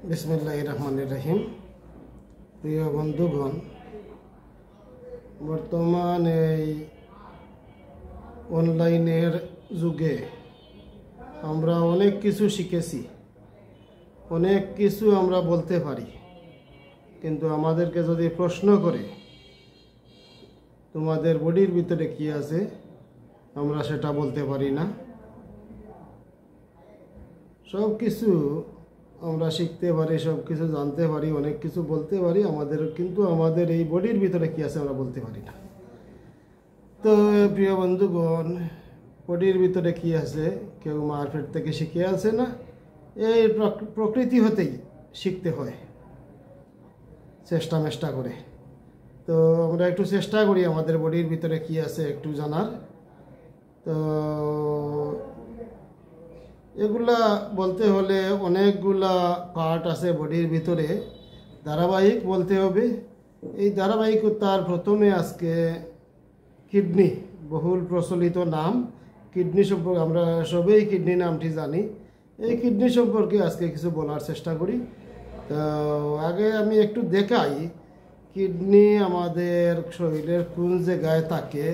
বিসমিল্লাহির রহমানির রহিম। প্রিয় বন্ধুগণ, বর্তমান এই অনলাইনের যুগে আমরা অনেক কিছু শিখেছি, অনেক কিছু আমরা বলতে পারি, কিন্তু আমাদেরকে যদি প্রশ্ন করে তোমাদের বডির ভিতরে কি আছে, আমরা সেটা বলতে পারি না। সব কিছু আমরা শিখতে পারি, সব কিছু জানতে পারি, অনেক কিছু বলতে পারি কিন্তু আমাদের এই বডির ভিতরে কি আছে আমরা বলতে পারি না। তো প্রিয় বন্ধুগণ, বডির ভিতরে কি আছে কেউ মার পেট থেকে শিখে আছে না, এই প্রকৃতি হতেই শিখতে হয় চেষ্টা করে। তো আমরা একটু চেষ্টা করি আমাদের বডির ভিতরে কি আছে একটু জানার। তো এগুলা বলতে হলে অনেকগুলা পার্ট আছে বডির ভিতরে, ধারাবাহিক বলতে হবে। এই ধারাবাহিকতার প্রথমে আজকে কিডনি, বহুল প্রচলিত নাম কিডনি সম্পর্কে, আমরা সবাই কিডনি নামটি জানি। এই কিডনি সম্পর্কে আজকে কিছু বলার চেষ্টা করি। তো আগে আমি একটু দেখাই কিডনি আমাদের শরীরের কোন জায়গায় থাকে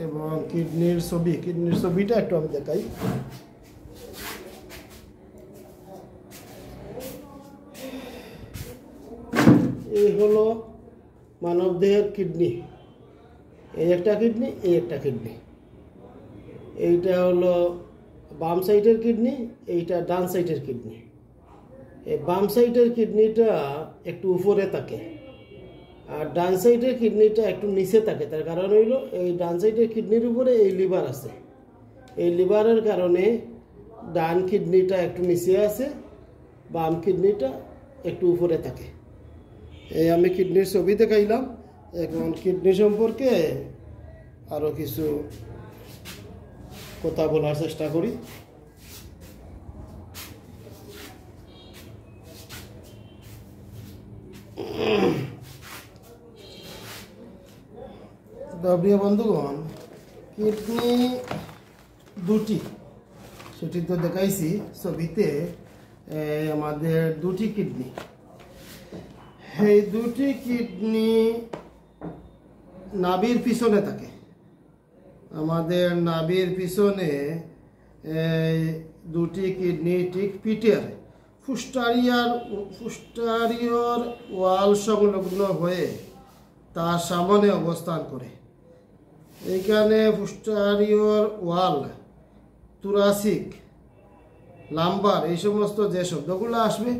এবং কিডনির ছবিটা একটু আমি দেখাই। এই হলো মানবদেহের কিডনি, এই একটা কিডনি, এই একটা কিডনি। এইটা হলো বাম সাইডের কিডনি, এইটা ডান সাইডের কিডনি। এই বাম সাইডের কিডনিটা একটু উপরে থাকে আর ডান সাইডের কিডনিটা একটু নিচে থাকে। তার কারণ হইল এই ডান সাইডের কিডনির উপরে এই লিভার আছে, এই লিভারের কারণে ডান কিডনিটা একটু নিচে আছে, বাম কিডনিটা একটু উপরে থাকে। এই আমি কিডনির ছবি দেখাইলাম। এখন কিডনি সম্পর্কে আরও কিছু কথা বলার চেষ্টা করি। প্রিয় বন্ধুগণ, কিডনি দুটি, সেটি তো দেখাইছি ছবিতে। আমাদের দুটি কিডনি, এই দুটি কিডনি নাভির পিছনে থাকে। আমাদের নাভির পিছনে দুটি কিডনি ঠিক পিঠের ফুস্টারিয়র ওয়াল সংলগ্ন হয়ে তার সামনে অবস্থান করে। এইখানে ফুস্টারিয়র ওয়াল, থোরাসিক, লাম্বার, এই সমস্ত যে শব্দগুলো আসবে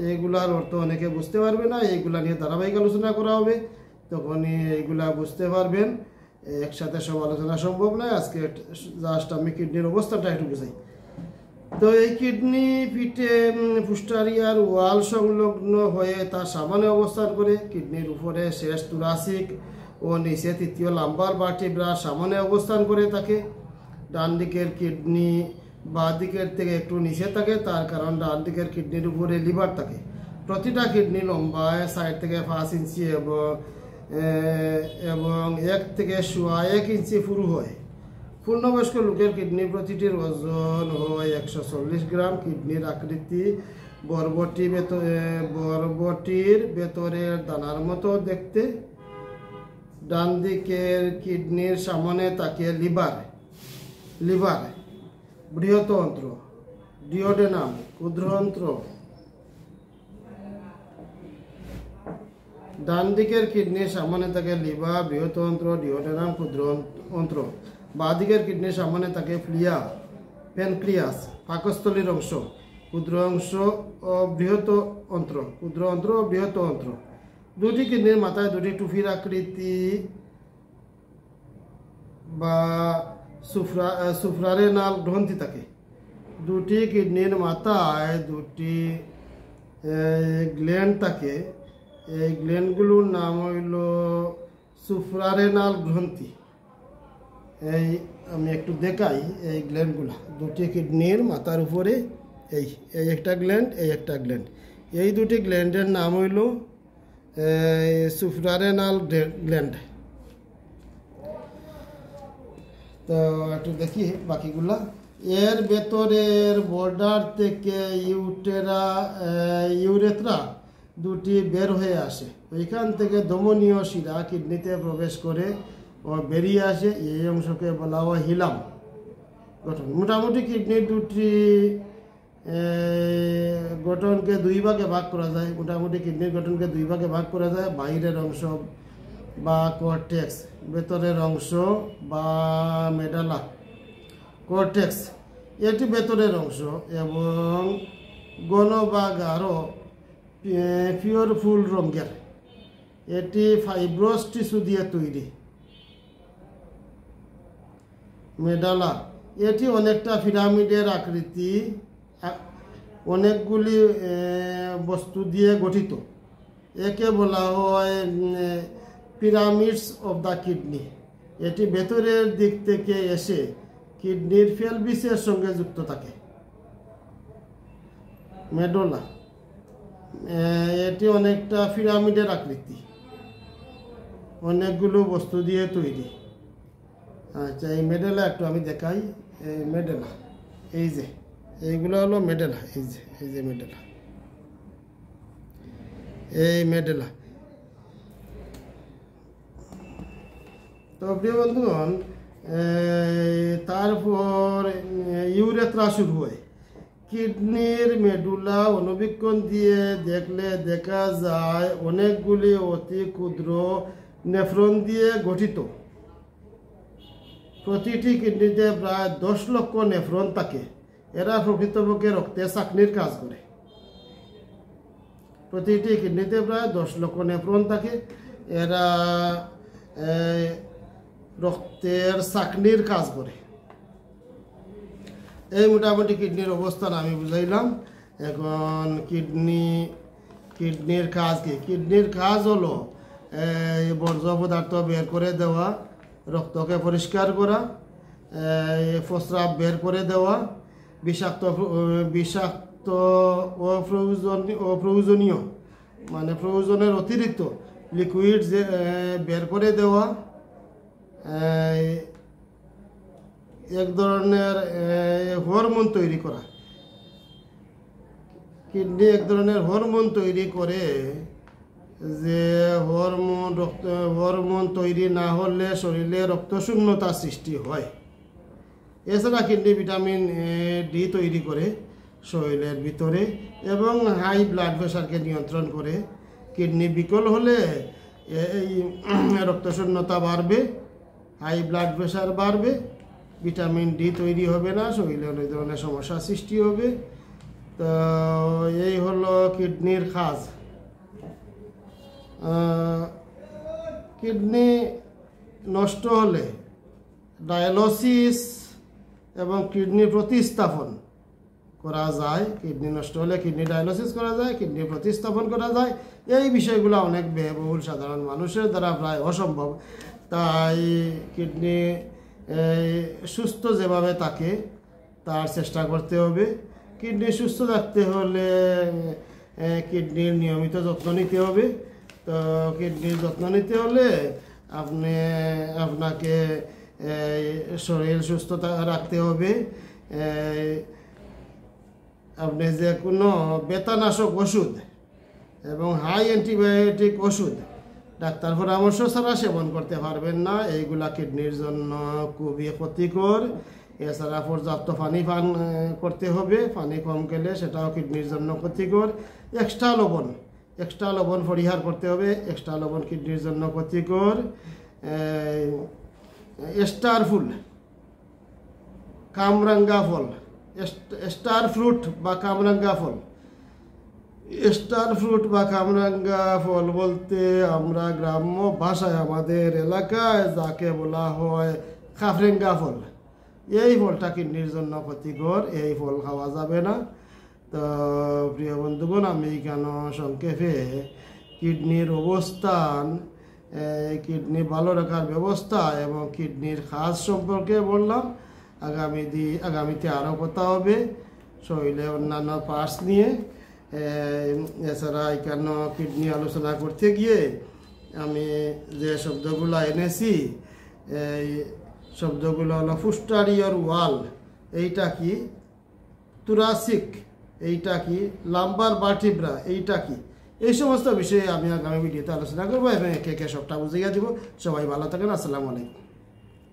এইগুলার অর্থ অনেকে বুঝতে পারবে না। এইগুলা নিয়ে ধারাবাহিক আলোচনা করা হবে, তখনই এইগুলা বুঝতে পারবেন। একসাথে সব আলোচনা সম্ভব নয়। আজকে জাস্ট আমি কিডনির অবস্থাটা একটু বুঝাই। তো এই কিডনি পিঠে ফুস্টারিয়ার ওয়াল সংলগ্ন হয়ে তার সামনে অবস্থান করে। কিডনির উপরে শেষ থোরাসিক ও নিচে তৃতীয় লাম্বার ভার্টিব্রা সামনে অবস্থান করে থাকে। ডান দিকের কিডনি বাঁ দিকের থেকে একটু নিচে থাকে, তার কারণ ডান দিকের কিডনির উপরে লিভার থাকে। প্রতিটা কিডনি লম্বায় 4 থেকে 5 ইঞ্চি এবং 1 থেকে 1.25 ইঞ্চি পুরু হয়। পূর্ণবয়স্ক লোকের কিডনি প্রতিটির ওজন হয় 140 গ্রাম। কিডনির আকৃতি বরবটির ভেতরের দানার মতো দেখতে। ডান দিকের কিডনির সামনে থাকে লিভার, বৃহৎ-অন্ত্র, ডিওডেনাম, ক্ষুদ্র-অন্ত্র। ডান দিকের কিডনির সামনে থাকে লিভার, বৃহৎ-অন্ত্র, ডিওডেনাম, ক্ষুদ্র-অন্ত্র। বাঁ দিকের কিডনির সামনে থাকে প্যানক্রিয়াস, পাকস্থলীর অংশ, ক্ষুদ্র-অন্ত্র ও বৃহৎ-অন্ত্র। দুটি কিডনির মাথায় দুটি টুপির আকৃতি বা সুপ্রারেনাল গ্রন্থি থাকে। দুটি কিডনির মাথায় দুটি গ্ল্যান্ড থাকে। এই গ্ল্যান্ডগুলোর নাম হইল সুপ্রারেনাল গ্রন্থি। এই আমি একটু দেখাই এই গ্ল্যান্ডগুলা দুটি কিডনির মাথার উপরে। এই একটা গ্ল্যান্ড, এই একটা গ্ল্যান্ড। এই দুটি গ্ল্যান্ডের নাম হইল সুপ্রারেনাল গ্ল্যান্ড। তো একটু দেখি বাকিগুলা। এর ভেতরের বর্ডার থেকে ইউরেথ্রা দুটি বের হয়ে আসে। ওইখান থেকে ধমনীয় শিরা কিডনিতে প্রবেশ করে ও বেরিয়ে আসে। এই অংশকে বলা হয় হিলাম গঠন। মোটামুটি কিডনির দুটি গঠনকে দুই ভাগে ভাগ করা যায়। মোটামুটি কিডনির গঠনকে দুই ভাগে ভাগ করা যায়। বাইরের অংশ বা কর্টেক্স, ভেতরের অংশ বা মেডালা। কর্টেক্স এটি ভেতরের অংশ এবং ঘন বা গাঢ় পিওর ফুল রঙের। এটি ফাইব্রোস টিস্যু দিয়ে তৈরি। মেডালা এটি অনেকটা পিরামিডের আকৃতি, অনেকগুলি বস্তু দিয়ে গঠিত। একে বলা হয় পিরামিডস অফ দ্য কিডনি। এটি ভেতরের দিক থেকে এসে কিডনির পেলভিসের সঙ্গে যুক্ত থাকে। মেডোলা এটি অনেকটা পিরামিডের আকৃতি, অনেকগুলো বস্তু দিয়ে তৈরি। আচ্ছা, এই মেডেলা একটু আমি দেখাই। এই মেডেলা, এই যে এইগুলো হলো মেডেলা। এই যে মেডেলা, এই মেডেলা। তো প্রিয় বন্ধুগণ, তারপর ইউরেথ্রা শুরু হয়। কিডনির মেডুলা অনুবীক্ষণ দিয়ে দেখলে দেখা যায় অনেকগুলি অতি ক্ষুদ্র নেফ্রন দিয়ে গঠিত। প্রতিটি কিডনিতে প্রায় 10 লক্ষ নেফ্রন থাকে। এরা প্রকৃতপক্ষে রক্তে চাকনির কাজ করে। প্রতিটি কিডনিতে প্রায় 10 লক্ষ নেফ্রন থাকে। এরা রক্তের চাকনির কাজ করে। এই মোটামুটি কিডনির অবস্থান আমি বুঝাইলাম। এখন কিডনির কাজ কি? কিডনির কাজ হলো বর্জ্য পদার্থ বের করে দেওয়া, রক্তকে পরিষ্কার করা, প্রস্রাব বের করে দেওয়া, বিষাক্ত অপ্রয়োজনীয় মানে প্রয়োজনের অতিরিক্ত লিকুইড বের করে দেওয়া, এক ধরনের হরমোন তৈরি করা। কিডনি এক ধরনের হরমোন তৈরি করে, যে হরমোন তৈরি না হলে শরীরে রক্তশূন্যতা সৃষ্টি হয়। এছাড়া কিডনি ভিটামিন ডি তৈরি করে শরীরের ভিতরে এবং হাই ব্লাড প্রেশারকে নিয়ন্ত্রণ করে। কিডনি বিকল হলে এই রক্তশূন্যতা বাড়বে, হাই ব্লাড প্রেশার বাড়বে, ভিটামিন ডি তৈরি হবে না, শরীরে অনেক ধরনের সমস্যার সৃষ্টি হবে। তো এই হলো কিডনির কাজ। কিডনি নষ্ট হলে ডায়ালিসিস এবং কিডনি প্রতিস্থাপন করা যায়। কিডনি নষ্ট হলে কিডনি ডায়ালিসিস করা যায়, কিডনি প্রতিস্থাপন করা যায়। এই বিষয়গুলো অনেক ব্যয়বহুল, সাধারণ মানুষের দ্বারা প্রায় অসম্ভব। তাই কিডনি সুস্থ যেভাবে থাকে তার চেষ্টা করতে হবে। কিডনি সুস্থ থাকতে হলে কিডনির নিয়মিত যত্ন নিতে হবে। তো কিডনির যত্ন নিতে হলে আপনাকে শরীর সুস্থতা রাখতে হবে। আপনি যে কোনো ব্যথানাশক ওষুধ এবং হাই অ্যান্টিবায়োটিক ওষুধ ডাক্তার পরামর্শ ছাড়া সেবন করতে পারবেন না। এইগুলা কিডনির জন্য খুবই ক্ষতিকর। এছাড়া পর্যাপ্ত পানি পান করতে হবে। পানি কম খেলে সেটাও কিডনির জন্য ক্ষতিকর। এক্সট্রা লবণ পরিহার করতে হবে। এক্সট্রা লবণ কিডনির জন্য ক্ষতিকর। স্টার ফুল, কামরাঙ্গা ফল, স্টার ফ্রুট বা কামরাঙ্গা ফল। স্টার ফ্রুট বা কামরাঙ্গা ফল বলতে আমরা গ্রাম্য ভাষায় আমাদের এলাকায় যাকে বলা হয় খাফরেঙ্গা ফল। এই ফলটা কিডনির জন্য ক্ষতিকর, এই ফল খাওয়া যাবে না। তো প্রিয় বন্ধুগণ, আমি কেন সংক্ষেপে কিডনির অবস্থান, কিডনি ভালো রাখার ব্যবস্থা এবং কিডনির কাজ সম্পর্কে বললাম। আগামীতে আরও কথা হবে শরীরে অন্যান্য পার্টস নিয়ে। এছাড়া এখানে কিডনি আলোচনা করতে গিয়ে আমি যে শব্দগুলো এনেছি, এই শব্দগুলো হলো পোস্টেরিয়র ওয়াল এইটা কি, তুরাসিক এইটা কি, লাম্বার ভার্টিব্রা এইটা কি, এই সমস্ত বিষয়ে আমি আগামী ভিডিওতে আলোচনা করবো এবং একে একে সবটা বুঝিয়ে দিব। সবাই ভালো থাকেন। আসসালামু আলাইকুম।